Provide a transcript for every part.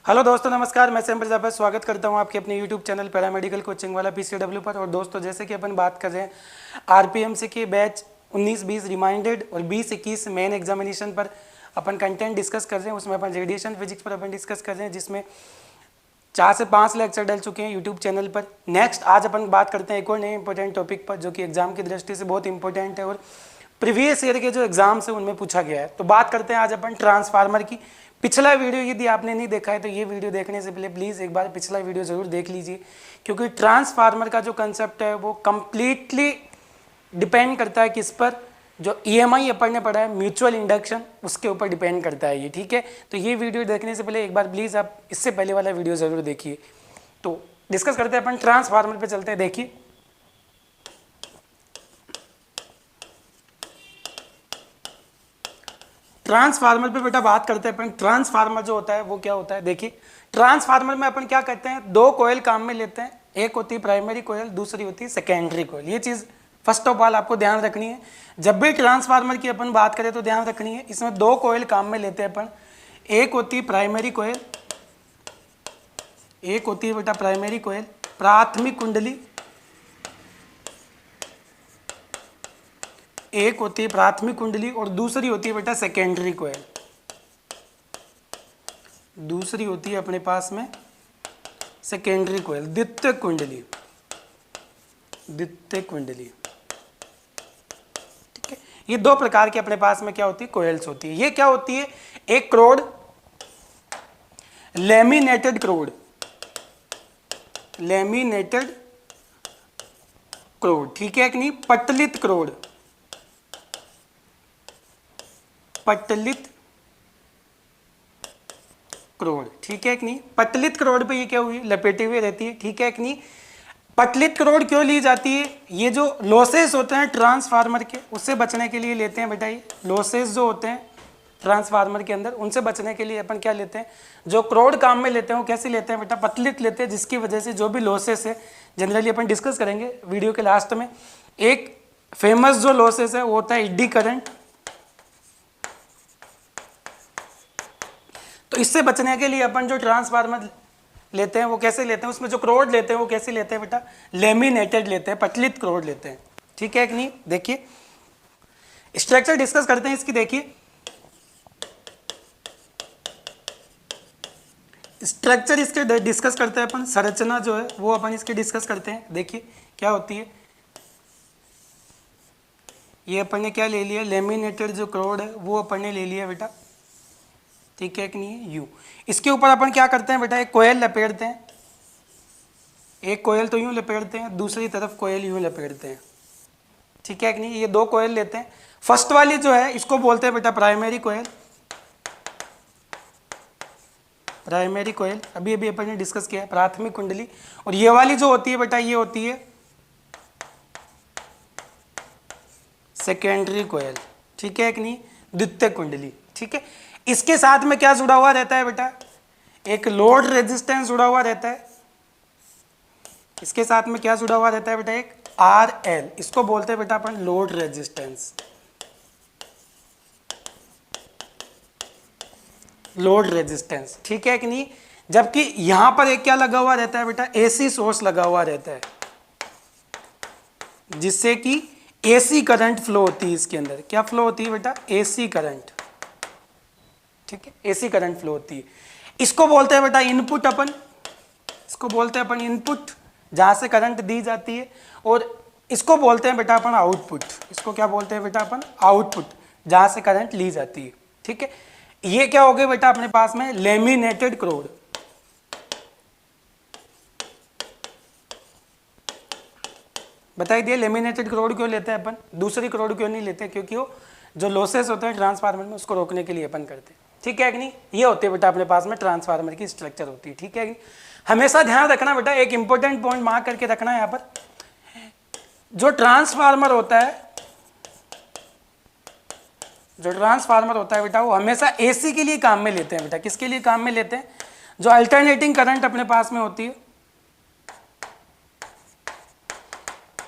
Hello दोस्तों, नमस्कार। मैं सैम प्रजापति स्वागत करता हूं आपके अपने यूट्यूब चैनल पैरामेडिकल कोचिंग वाला पीसीडब्ल्यू पर। और दोस्तों, जैसे कि अपन बात कर रहे हैं आरपीएमसी के बैच 19-20 रिमाइंडेड और 20-21 मेन एग्जामिनेशन पर अपन कंटेंट डिस्कस कर रहे हैं। उसमें अपन रेडिएशन फिजिक्स पर अपन डिस्कस कर रहे हैं, जिसमें 4 से 5 लेक्चर डल चुके हैं यूट्यूब चैनल पर। नेक्स्ट आज अपन बात करते हैं एक और नए इंपॉर्टेंट टॉपिक पर, जो कि एग्जाम की दृष्टि से बहुत इंपॉर्टेंट है और प्रीवियस ईयर के जो एग्जाम्स हैं उनमें पूछा गया है। तो बात करते हैं आज अपन ट्रांसफार्मर की। पिछला वीडियो यदि आपने नहीं देखा है तो ये वीडियो देखने से पहले प्लीज़ एक बार पिछला वीडियो ज़रूर देख लीजिए, क्योंकि ट्रांसफार्मर का जो कंसेप्ट है वो कम्प्लीटली डिपेंड करता है किस पर, जो ईएमआई अपन ने पढ़ा है म्यूचुअल इंडक्शन, उसके ऊपर डिपेंड करता है ये। ठीक है, तो ये वीडियो देखने से पहले एक बार प्लीज़ आप इससे पहले वाला वीडियो ज़रूर देखिए। तो डिस्कस करते हैं अपन ट्रांसफार्मर पे चलते हैं। देखिए, ट्रांसफार्मर पे बेटा बात करते हैं अपन। ट्रांसफार्मर जो होता है वो क्या होता है, देखिए ट्रांसफार्मर में अपन क्या करते हैं, 2 कॉइल काम में लेते हैं। एक होती है प्राइमरी कॉइल, दूसरी होती है सेकेंडरी कॉइल। ये चीज़ फर्स्ट ऑफ ऑल आपको ध्यान रखनी है। जब भी ट्रांसफार्मर की अपन बात करें तो ध्यान रखनी है, इसमें 2 कॉइल काम में लेते हैं अपन। एक होती है प्राइमरी कॉइल, एक होती है बेटा प्राइमरी कॉइल प्राथमिक कुंडली, एक होती है प्राथमिक कुंडली और दूसरी होती है बेटा सेकेंडरी कॉइल। दूसरी होती है अपने पास में सेकेंडरी कॉइल, द्वितीयक कुंडली, द्वितीयक कुंडली। ठीक है, ये 2 प्रकार के अपने पास में क्या होती है, कॉइल्स होती है। ये क्या होती है, एक क्रोड, लेमिनेटेड क्रोड, लेमिनेटेड क्रोड, ठीक है कि नहीं, पटलित क्रोड, पटलित क्रोड, ठीक है कि नहीं। पटलित क्रोड पे ये क्या हुई, लपेटे हुए रहती है, ठीक है कि नहीं। पटलित क्रोड क्यों ली जाती है, ये जो लॉसेस होते हैं ट्रांसफार्मर के, उससे बचने के लिए लेते हैं बेटा। ये लॉसेस जो होते हैं ट्रांसफार्मर के अंदर, उनसे बचने के लिए अपन क्या लेते हैं, जो क्रोड काम में लेते हैं वो कैसे लेते हैं बेटा, पतलित लेते हैं, जिसकी वजह से जो भी लॉसेस है जनरली अपन डिस्कस करेंगे वीडियो के लास्ट में। एक फेमस जो लॉसेस है वो होता है एडी करंट। तो इससे बचने के लिए अपन जो ट्रांसफार्मर लेते हैं वो कैसे लेते हैं, उसमें जो क्रोड लेते हैं वो कैसे लेते हैं बेटा, लेमिनेटेड लेते हैं, पतलित क्रोड लेते हैं, ठीक है कि नहीं। देखिए स्ट्रक्चर डिस्कस करते हैं इसकी। देखिए स्ट्रक्चर इसके डिस्कस करते हैं अपन, संरचना जो है वो अपन इसके डिस्कस करते हैं। देखिए क्या होती है, ये अपन ने क्या ले लिया, लेमिनेटेड जो क्रोड है वो अपन ने ले लिया बेटा, ठीक है कि नहीं, यू। इसके ऊपर अपन क्या करते हैं बेटा, एक कोयल लपेटते हैं, एक कोयल तो यूं लपेटते हैं, दूसरी तरफ कोयल यूं लपेटते हैं, ठीक है कि नहीं। ये 2 कोयल लेते हैं। फर्स्ट वाली जो है इसको बोलते हैं बेटा प्राइमरी कोयल, प्राइमरी कोयल अभी अभी अपन ने डिस्कस किया है, प्राथमिक कुंडली। और ये वाली जो होती है बेटा, ये होती है सेकेंडरी कोयल, ठीक है कि नहीं, द्वितीयक कुंडली, ठीक है। इसके साथ में क्या जुड़ा हुआ रहता है बेटा, एक लोड रेजिस्टेंस जुड़ा हुआ रहता है। इसके साथ में क्या जुड़ा हुआ रहता है बेटा, एक आरएल, इसको बोलते हैं बेटा अपन लोड रेजिस्टेंस, लोड रेजिस्टेंस, ठीक है कि नहीं। जबकि यहां पर एक क्या लगा हुआ रहता है बेटा, एसी सोर्स लगा हुआ रहता है, जिससे कि एसी करंट फ्लो होती है इसके अंदर। क्या फ्लो होती है बेटा, एसी करंट, ठीक है, एसी करंट फ्लो होती है। इसको बोलते हैं बेटा इनपुट, अपन इसको बोलते हैं अपन इनपुट, जहां से करंट दी जाती है। और इसको बोलते हैं बेटा अपन आउटपुट, इसको क्या बोलते हैं बेटा अपन, आउटपुट, जहां से करंट ली जाती है, ठीक है। ये क्या हो गया बेटा अपने पास में, लेमिनेटेड क्रोड। बताइए दिए लेमिनेटेड क्रोड क्यों लेते हैं अपन, दूसरी क्रोड क्यों नहीं लेते, क्योंकि वो जो लॉसेस होते हैं ट्रांसफार्मर में उसको रोकने के लिए अपन करते हैं, ठीक है कि नहीं। ये होती है बेटा अपने पास में ट्रांसफार्मर की स्ट्रक्चर होती है, ठीक है कि हमेशा ध्यान रखना बेटा, एक इंपॉर्टेंट पॉइंट मार्क करके रखना है यहाँ पर, जो ट्रांसफार्मर होता है, जो ट्रांसफार्मर होता है बेटा वो हमेशा एसी के लिए काम में लेते हैं बेटा। किसके लिए काम में लेते हैं, जो अल्टरनेटिंग करंट अपने पास में होती है,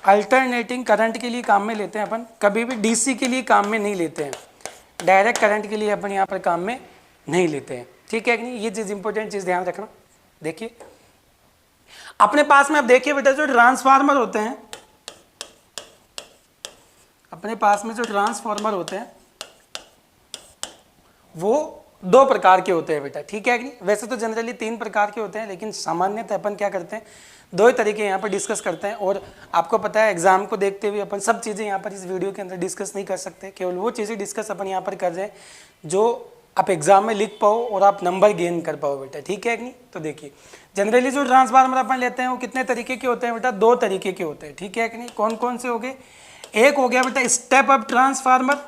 अल्टरनेटिंग करंट के लिए काम में लेते हैं अपन, कभी भी डीसी के लिए काम में नहीं लेते हैं, डायरेक्ट करंट के लिए अपन यहाँ पर काम में नहीं लेते हैं, ठीक है कि नहीं, ये चीज इंपॉर्टेंट चीज ध्यान रखना। देखिए अपने पास में अब देखिए बेटा जो ट्रांसफार्मर होते हैं, अपने पास में जो ट्रांसफार्मर होते हैं वो दो प्रकार के होते हैं बेटा, ठीक है कि नहीं। वैसे तो जनरली 3 प्रकार के होते हैं, लेकिन सामान्यतः अपन क्या करते हैं, 2 ही तरीके यहाँ पर डिस्कस करते हैं। और आपको पता है एग्जाम को देखते हुए अपन सब चीज़ें यहाँ पर इस वीडियो के अंदर डिस्कस नहीं कर सकते, केवल वो चीज़ें डिस्कस अपन यहाँ पर कर रहे हैं जो आप एग्जाम में लिख पाओ और आप नंबर गेन कर पाओ बेटा, ठीक है कि नहीं। तो देखिए जनरली जो ट्रांसफार्मर अपन लेते हैं वो कितने तरीके के होते हैं बेटा, 2 तरीके के होते हैं, ठीक है कि नहीं। कौन कौन से हो गए, एक हो गया बेटा स्टेप अप ट्रांसफार्मर,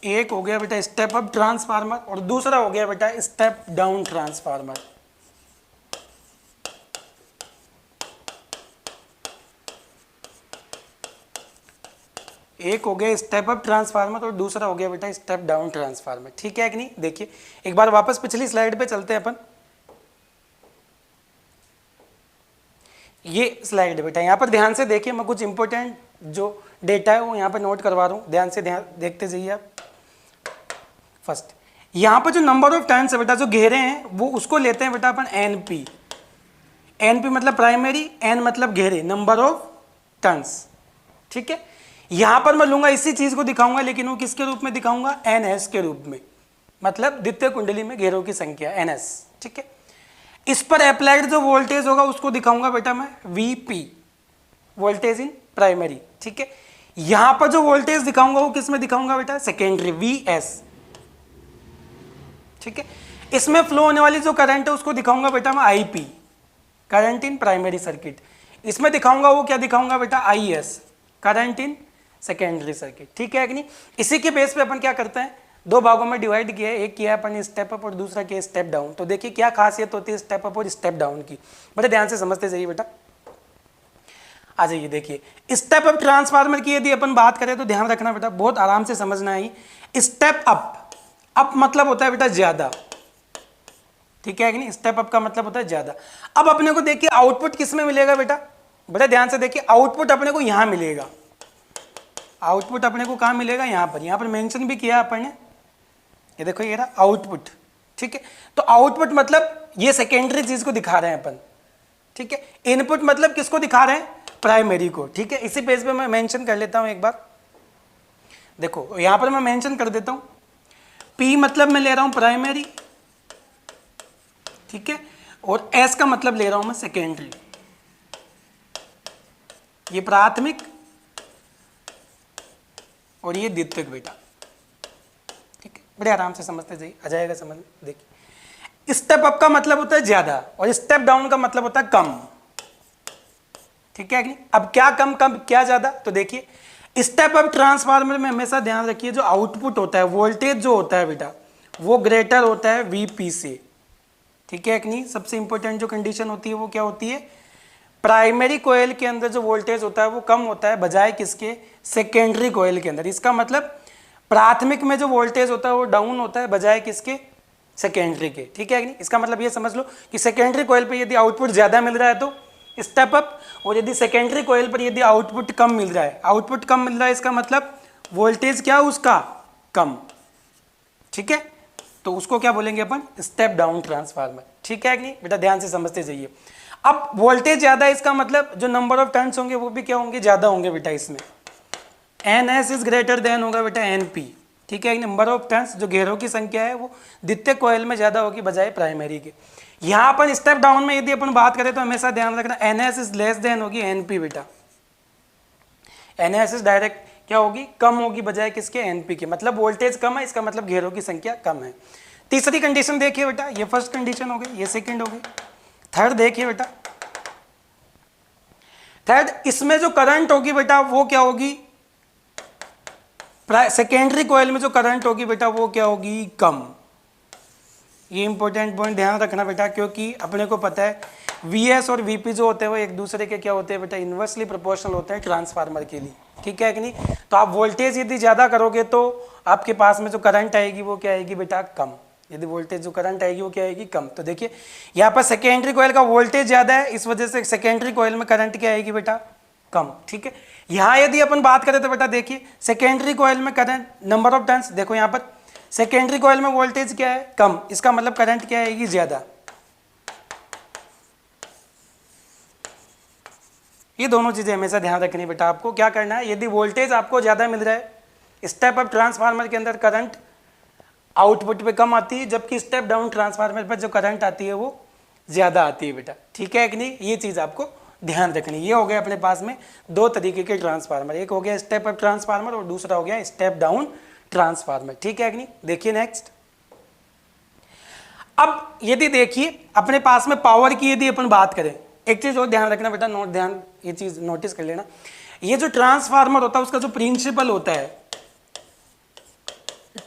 एक हो गया बेटा स्टेप अप ट्रांसफार्मर और दूसरा हो गया बेटा स्टेप डाउन ट्रांसफार्मर। एक हो गया स्टेप अप ट्रांसफार्मर और दूसरा हो गया बेटा स्टेप डाउन ट्रांसफार्मर, ठीक है कि नहीं। देखिए एक बार वापस पिछली स्लाइड पे चलते हैं अपन। ये स्लाइड है बेटा, यहाँ पर ध्यान से देखिए, मैं कुछ इंपॉर्टेंट जो डेटा है वो यहाँ पर नोट करवा रहा हूँ, ध्यान से देखते जाइए आप। फर्स्ट यहाँ पर जो नंबर ऑफ टर्न्स है बेटा, जो घेरे हैं वो उसको लेते हैं बेटा अपन एनपी। एनपी मतलब प्राइमरी, एन मतलब घेरे, नंबर ऑफ टर्न्स, ठीक है। यहां पर मैं लूंगा इसी चीज को दिखाऊंगा, लेकिन वो किसके रूप में दिखाऊंगा, एनएस के रूप में, मतलब द्वितीय कुंडली में घेरों की संख्या एनएस, ठीक है। इस पर अप्लाइड जो वोल्टेज होगा उसको दिखाऊंगा बेटा मैं वीपी, वोल्टेज इन प्राइमरी, ठीक है। यहां पर जो वोल्टेज दिखाऊंगा वो किस में दिखाऊंगा बेटा, सेकेंडरी, वीएस, ठीक है। इसमें फ्लो होने वाली जो करंट है उसको दिखाऊंगा बेटा मैं IP, current in primary circuit. इसमें दिखाऊंगा वो क्या दिखाऊंगा बेटा, IS, current in secondary circuit, ठीक है कि नहीं। इसी के बेस पे अपन क्या करते हैं, 2 भागों में डिवाइड किया है, एक किया अपन स्टेप अप और दूसरा किया स्टेप डाउन। तो देखिए क्या खासियत होती है स्टेप अप और स्टेप डाउन की, बड़े ध्यान से समझते जाइए बेटा। आ जाइए देखिए स्टेप अप ट्रांसफार्मर की यदि अपन बात करें तो ध्यान रखना बेटा, बहुत आराम से समझना है। स्टेप अप मतलब होता है बेटा ज्यादा, ठीक है कि नहीं। स्टेप अप का मतलब होता है ज्यादा। अब अपने को देखिए आउटपुट किस में मिलेगा बेटा, बड़े ध्यान से देखिए, आउटपुट अपने को यहां मिलेगा। आउटपुट अपने को कहां मिलेगा, यहां पर मेंशन भी किया अपन ने, ये देखो ये रहा आउटपुट, ठीक है। तो आउटपुट मतलब ये सेकेंडरी चीज को दिखा रहे हैं अपन, ठीक है। इनपुट मतलब किसको दिखा रहे हैं, प्राइमरी को, ठीक है। इसी पेज पे मैं मेंशन कर लेता हूं एक बार, देखो यहां पर मैं मेंशन कर देता हूं, पी मतलब मैं ले रहा हूं प्राइमरी, ठीक है, और एस का मतलब ले रहा हूं मैं सेकेंडरी। ये प्राथमिक और ये द्वितीयक बेटा, ठीक है। बड़े आराम से समझते जाइए, आ जाएगा समझ में। देखिए स्टेप अप का मतलब होता है ज्यादा और स्टेप डाउन का मतलब होता है कम, ठीक है कि नहीं। अब क्या कम कम क्या ज्यादा, तो देखिए स्टेप अप ट्रांसफार्मर में हमेशा ध्यान रखिए जो आउटपुट होता है, वोल्टेज जो होता है बेटा वो ग्रेटर होता है वीपी से, ठीक है कि नहीं। सबसे इंपॉर्टेंट जो कंडीशन होती है वो क्या होती है, प्राइमरी कॉइल के अंदर जो वोल्टेज होता है वो कम होता है बजाय किसके, सेकेंडरी कॉइल के अंदर। इसका मतलब प्राथमिक में जो वोल्टेज होता है वो डाउन होता है बजाय किसके, सेकेंडरी के, ठीक है कि नहीं। इसका मतलब ये समझ लो कि सेकेंडरी कॉइल पे यदि आउटपुट ज्यादा मिल रहा है तो स्टेप अप, और यदि सेकेंडरी कॉइल पर यदि आउटपुट कम मिल रहा है, आउटपुट कम मिल रहा है इसका मतलब वोल्टेज क्या उसका कम, ठीक है। तो उसको क्या बोलेंगे अपन, स्टेप डाउन ट्रांसफार्मर, ठीक है कि नहीं बेटा, ध्यान से समझते जाइए। अब वोल्टेज ज्यादा है इसका मतलब जो नंबर ऑफ टर्न्स होंगे वो भी क्या होंगे, ज्यादा होंगे बेटा। इसमें N S is greater than होगा बेटा एन पी, ठीक है। नंबर ऑफ टर्न्स जो घेरों की संख्या है वो द्वितीय कॉइल में ज्यादा होगी बजाय प्राइमरी के। यहाँ अपन स्टेप डाउन में यदि अपन बात करें तो हमेशा ध्यान रखना N S is less than होगी एन पी बेटा। एन एस इज डायरेक्ट क्या होगी, कम होगी बजाय किसके, एनपी के, मतलब वोल्टेज कम है, इसका मतलब घेरों की संख्या कम है। तीसरी कंडीशन देखिए बेटा, ये फर्स्ट कंडीशन हो गई, ये सेकंड हो गई। थर्ड देखिए बेटा, थर्ड इसमें जो करंट होगी बेटा वो क्या होगी, सेकेंडरी कॉइल में जो करंट होगी बेटा वो क्या होगी, कम। ये इंपॉर्टेंट पॉइंट ध्यान रखना बेटा, क्योंकि अपने को पता है वीएस और वीपी जो होते हैं वो एक दूसरे के क्या होते हैं बेटा, इन्वर्सली प्रोपोर्शनल होते हैं ट्रांसफार्मर के लिए, ठीक है कि नहीं। तो आप वोल्टेज यदि ज्यादा करोगे तो आपके पास में जो करंट आएगी वो क्या आएगी बेटा, कम। यदि वोल्टेज जो करंट आएगी वो क्या आएगी, कम। तो देखिए यहाँ पर सेकेंडरी कॉइल का वोल्टेज ज्यादा है, इस वजह से सेकेंडरी कॉइल में करंट क्या आएगी बेटा, कम, ठीक है। यहाँ यदि अपन बात करें तो बेटा देखिए सेकेंडरी कॉइल में करंट नंबर ऑफ टर्न्स, देखो यहाँ पर सेकेंडरी कॉइल में वोल्टेज क्या है, कम, इसका मतलब करंट क्या है, ज्यादा। ये दोनों चीजें हमेशा ध्यान रखनी बेटा। आपको क्या करना है, यदि वोल्टेज आपको ज्यादा मिल रहा है स्टेप अप ट्रांसफार्मर के अंदर करंट आउटपुट पे कम आती है, जबकि स्टेप डाउन ट्रांसफार्मर पर जो करंट आती है वो ज्यादा आती है बेटा। ठीक है कि नहीं, ये चीज आपको ध्यान रखनी। ये हो गया अपने पास में दो तरीके के ट्रांसफार्मर, एक हो गया स्टेप अप ट्रांसफार्मर और दूसरा हो गया स्टेप डाउन ट्रांसफार्मर। ठीक है कि नहीं, देखिए नेक्स्ट। अब यदि देखिए अपने पास में पावर की यदि अपन बात करें, एक चीज और ध्यान रखना बेटा, ये चीज नोटिस कर लेना, ये जो ट्रांसफार्मर होता है उसका जो प्रिंसिपल होता है,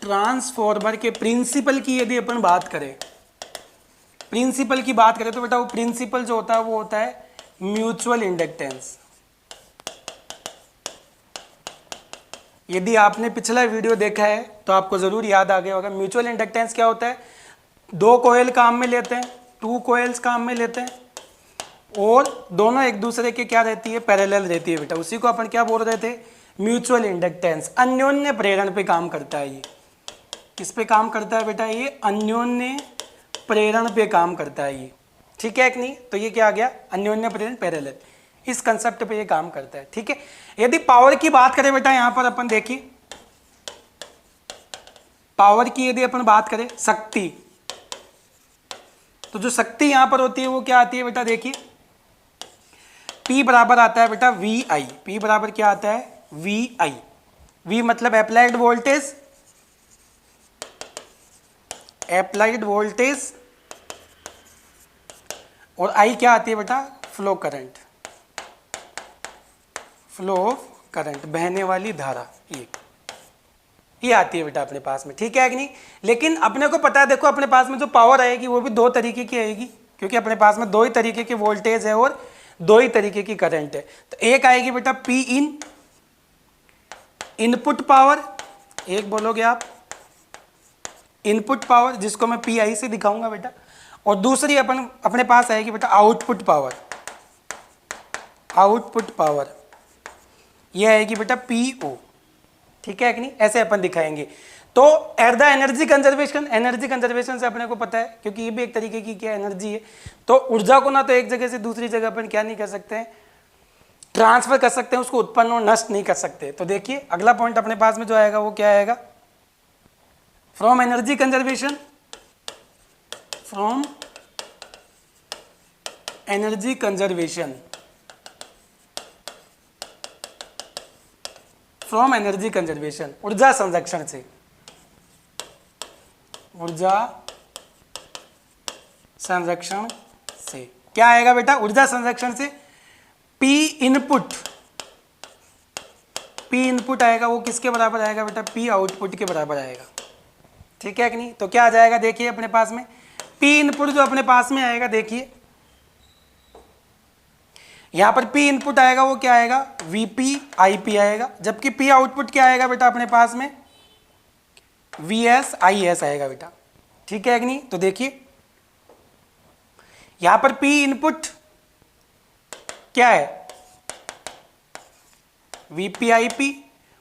ट्रांसफार्मर के प्रिंसिपल की यदि अपन बात करें, प्रिंसिपल की बात करें तो बेटा वो प्रिंसिपल जो होता है वो होता है म्यूचुअल इंडक्टेंस। यदि आपने पिछला वीडियो देखा है तो आपको जरूर याद आ गया होगा। म्यूचुअल इंडक्टेंस क्या होता है, दो कोयल काम में लेते हैं, टू कोयल्स काम में लेते हैं और दोनों एक दूसरे के क्या रहती है, पैरेलल रहती है बेटा। उसी को अपन क्या बोल रहे थे, म्यूचुअल इंडक्टेंस। अन्योन्य प्रेरण पे काम करता है ये। किस पे काम करता है बेटा, ये अन्योन्य प्रेरण पे काम करता है ये। ठीक है कि नहीं, तो ये क्या आ गया, अन्योन्य प्रेरण, पैरेलल, इस कंसेप्ट पे ये काम करता है। ठीक है, यदि पावर की बात करें बेटा, यहां पर अपन देखिए पावर की यदि अपन बात करें, शक्ति, तो जो शक्ति यहां पर होती है वो क्या आती है बेटा, देखिए P बराबर आता है बेटा VI। P बराबर क्या आता है, VI। V मतलब अप्लाइड वोल्टेज, अप्लाइड वोल्टेज, और I क्या आती है बेटा, flow current, flow of current, बहने वाली धारा, ये आती है बेटा अपने पास में। ठीक है कि नहीं, लेकिन अपने को पता है, देखो अपने पास में जो पावर आएगी वो भी दो तरीके की आएगी, क्योंकि अपने पास में दो ही तरीके की वोल्टेज है और दो ही तरीके की करंट है। तो एक आएगी बेटा P इन, इनपुट पावर, एक बोलोगे आप इनपुट पावर, जिसको मैं PI से दिखाऊंगा बेटा, और दूसरी अपने पास आएगी बेटा आउटपुट पावर, आउटपुट पावर, ये आएगी बेटा PO। ठीक है कि नहीं, ऐसे अपन दिखाएंगे। तो at the energy conservation, energy conservation से अपने को पता है, क्योंकि ये भी एक तरीके की क्या एनर्जी है, तो ऊर्जा को ना तो एक जगह से दूसरी जगह अपन क्या नहीं कर सकते हैं, ट्रांसफर कर सकते हैं, उसको उत्पन्न और नष्ट नहीं कर सकते। तो देखिए अगला पॉइंट अपने पास में जो आएगा वो क्या आएगा, from energy conservation, from energy conservation, from energy conservation, ऊर्जा संरक्षण से, ऊर्जा संरक्षण से क्या आएगा बेटा, ऊर्जा संरक्षण से P इनपुट, P इनपुट आएगा वो किसके बराबर आएगा बेटा, P आउटपुट के बराबर आएगा। ठीक है कि नहीं, तो क्या आ जाएगा, देखिए अपने पास में P इनपुट जो अपने पास में आएगा, देखिए यहां पर P इनपुट आएगा वो क्या आएगा, VP IP आएगा, जबकि P आउटपुट क्या आएगा बेटा अपने पास में, VS IS आएगा बेटा। ठीक है कि नहीं, तो देखिए यहां पर P इनपुट क्या है, VP IP,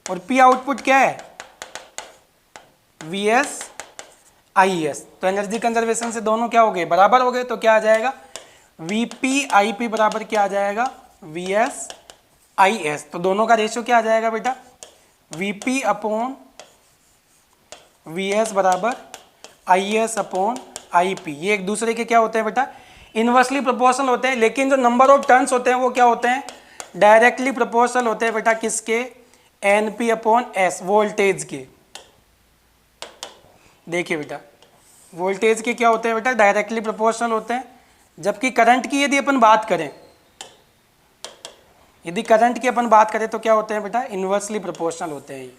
और P आउटपुट क्या है, VS IS। तो एनर्जी कंजर्वेशन से दोनों क्या हो गए, बराबर हो गए। तो क्या आ जाएगा, VP IP बराबर क्या आ जाएगा, VS IS। तो दोनों का रेशियो क्या आ जाएगा बेटा, VP अपॉन VS बराबर IS अपॉन IP। ये एक दूसरे के क्या होते हैं बेटा, इनवर्सली प्रोपोर्शनल होते हैं, लेकिन जो नंबर ऑफ टर्न्स होते हैं वो क्या होते हैं, डायरेक्टली प्रोपोर्शनल होते हैं बेटा, किसके, NP अपॉन S, वोल्टेज के। देखिए बेटा वोल्टेज के क्या होते हैं बेटा, डायरेक्टली प्रोपोर्शनल होते हैं, जबकि करंट की यदि अपन बात करें, यदि करंट की अपन बात करें तो क्या होते हैं बेटा, इनवर्सली प्रोपोर्शनल होते हैं।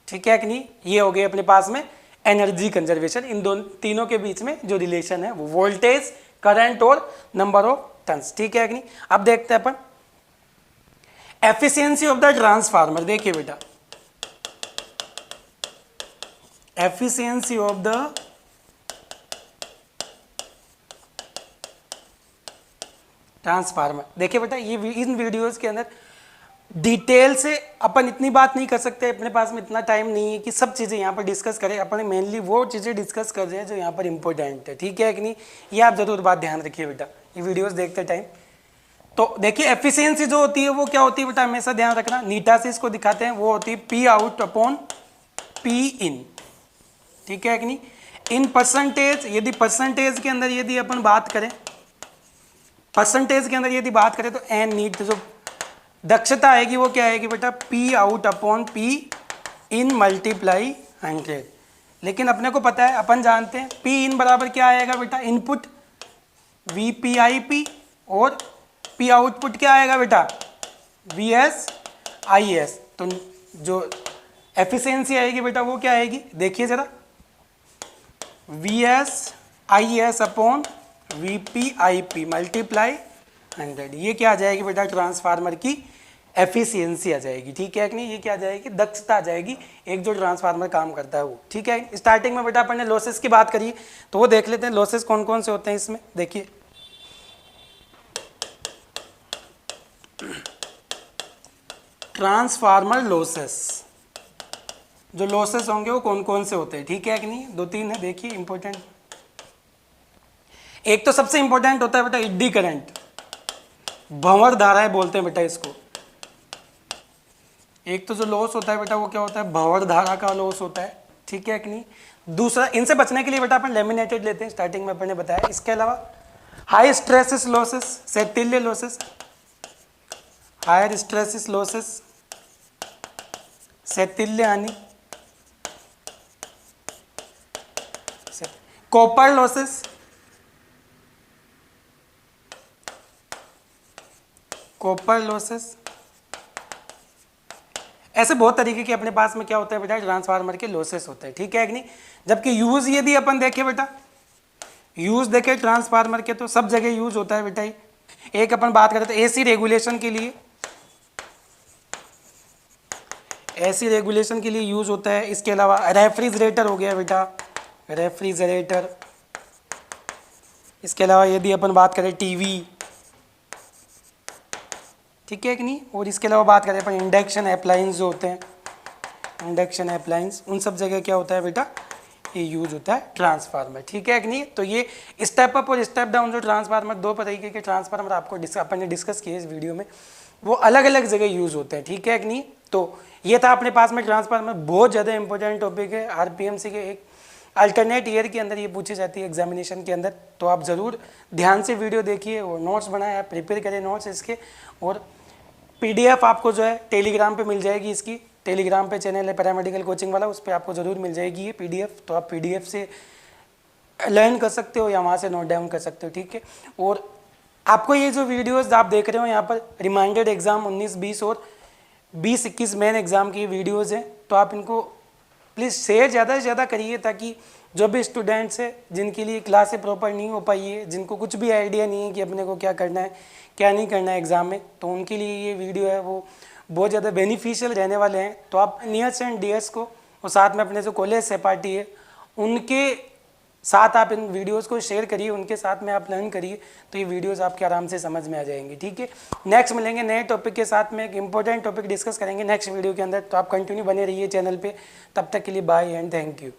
ठीक है कि नहीं, ये हो गए अपने पास में एनर्जी कंजर्वेशन। इन दोनों तीनों के बीच में जो रिलेशन है वो वोल्टेज, करंट और नंबर ऑफ टर्न्स। ठीक है कि नहीं, अब देखते हैं अपन एफिशिएंसी ऑफ द ट्रांसफार्मर। देखिए बेटा एफिशिएंसी ऑफ द ट्रांसफार्मर, देखिए बेटा ये इन वीडियोस के अंदर डिटेल से अपन इतनी बात नहीं कर सकते, अपने पास में इतना टाइम नहीं है कि सब चीज़ें यहाँ पर डिस्कस करें। अपन मेनली वो चीज़ें डिस्कस कर रहे हैं जो यहाँ पर इंपॉर्टेंट है, ठीक है कि नहीं। ये आप जरूर बात ध्यान रखिए बेटा ये वीडियोस देखते टाइम। तो देखिए एफिशिएंसी जो होती है वो क्या होती है बेटा, हमेशा ध्यान रखना, नीटा से इसको दिखाते हैं, वो होती है P out upon P in, ठीक है कि नहीं। इन परसेंटेज, यदि परसेंटेज के अंदर यदि अपन बात करें, परसेंटेज के अंदर यदि बात करें तो एन नीट जो दक्षता आएगी वो क्या आएगी बेटा, P out upon P in multiply 100। लेकिन अपने को पता है, अपन जानते हैं पी इन बराबर क्या आएगा बेटा, input V P I P, और पी आउटपुट क्या आएगा बेटा, वी एस आई एस। तो जो एफिशिएंसी आएगी बेटा वो क्या आएगी, देखिए जरा, V S I S upon V P I P multiply 100। ये क्या आ जाएगी बेटा, ट्रांसफार्मर की एफिशिएंसी आ जाएगी, ठीक है कि नहीं। ये क्या आ जाएगी, दक्षता आ जाएगी, एक जो ट्रांसफार्मर काम करता है वो, ठीक है। स्टार्टिंग में बेटा अपन ने लॉसेस की बात करी, तो वो देख लेते हैं लॉसेस कौन कौन से होते हैं इसमें। देखिए ट्रांसफार्मर लॉसेस, जो लॉसेस होंगे वो कौन कौन से होते हैं, ठीक है कि नहीं। 2-3 है, देखिए इंपॉर्टेंट। एक तो सबसे इंपॉर्टेंट होता है बेटा एडी करंट, भंवर धाराएं बोलते हैं बेटा इसको। एक तो जो लॉस होता है बेटा वो क्या होता है, भंवर धारा का लॉस होता है, ठीक है कि नहीं। दूसरा, इनसे बचने के लिए बेटा अपन लेमिनेटेड लेते हैं, स्टार्टिंग में अपन ने बताया। इसके अलावा हाई स्ट्रेसिस लॉसेस, सेटिल्य लॉसेस, हायर स्ट्रेसिस लॉसेस, सेटिल्य हानि, कॉपर लॉसेस, कॉपर लॉसेस। ऐसे बहुत तरीके के अपने पास में क्या होता है बेटा, ट्रांसफार्मर के लॉसेस होते हैं, ठीक है कि नहीं। जबकि यूज यदि अपन देखें बेटा, यूज देखें ट्रांसफार्मर के तो सब जगह यूज होता है बेटा। एक अपन बात करें तो एसी रेगुलेशन के लिए, एसी रेगुलेशन के लिए यूज होता है। इसके अलावा रेफ्रिजरेटर हो गया बेटा, रेफ्रिजरेटर। इसके अलावा यदि अपन बात करें टीवी, ठीक है कि नहीं। और इसके अलावा बात करें अपन इंडक्शन अप्लायंस जो होते हैं, इंडक्शन अप्लायंस, उन सब जगह क्या होता है बेटा, ये यूज होता है ट्रांसफार्मर, ठीक है कि नहीं। तो ये स्टेप अप और स्टेप डाउन जो ट्रांसफार्मर, दो तरीके के ट्रांसफार्मर आपको अपन ने डिस्कस किए इस वीडियो में, वो अलग अलग जगह यूज होते हैं, ठीक है कि नहीं। तो ये था अपने पास में ट्रांसफार्मर, बहुत ज़्यादा इंपॉर्टेंट टॉपिक है, आरपीएमसी के एक अल्टरनेट ईयर के अंदर ये पूछी जाती है एग्जामिनेशन के अंदर। तो आप ज़रूर ध्यान से वीडियो देखिए और नोट्स बनाए, आप प्रिपेयर करें नोट्स इसके। और पीडीएफ आपको जो है टेलीग्राम पे मिल जाएगी, इसकी टेलीग्राम पे चैनल है पैरामेडिकल कोचिंग वाला, उस पर आपको ज़रूर मिल जाएगी ये पीडीएफ। तो आप पीडीएफ से लर्न कर सकते हो या वहाँ से नोट डाउन कर सकते हो, ठीक है। और आपको ये जो वीडियोस आप देख रहे हो यहाँ पर रिमाइंडेड एग्जाम 19-20 और 20-21 मेन एग्जाम की वीडियोज़ हैं, तो आप इनको प्लीज़ शेयर ज़्यादा से ज़्यादा करिए, ताकि जो भी स्टूडेंट्स हैं जिनके लिए क्लासें प्रॉपर नहीं हो पाई है, जिनको कुछ भी आइडिया नहीं है कि अपने को क्या करना है क्या नहीं करना है एग्ज़ाम में, तो उनके लिए ये वीडियो है वो बहुत ज़्यादा बेनिफिशियल रहने वाले हैं। तो आप नियर्स एंड डियर्स को और साथ में अपने जो कॉलेज सहपाठी है उनके साथ आप इन वीडियोस को शेयर करिए, उनके साथ में आप लर्न करिए, तो ये वीडियोस आपके आराम से समझ में आ जाएंगे, ठीक है। नेक्स्ट मिलेंगे नए टॉपिक के साथ में, एक इंपॉर्टेंट टॉपिक डिस्कस करेंगे नेक्स्ट वीडियो के अंदर। तो आप कंटिन्यू बने रहिए चैनल पे, तब तक के लिए बाय एंड थैंक यू।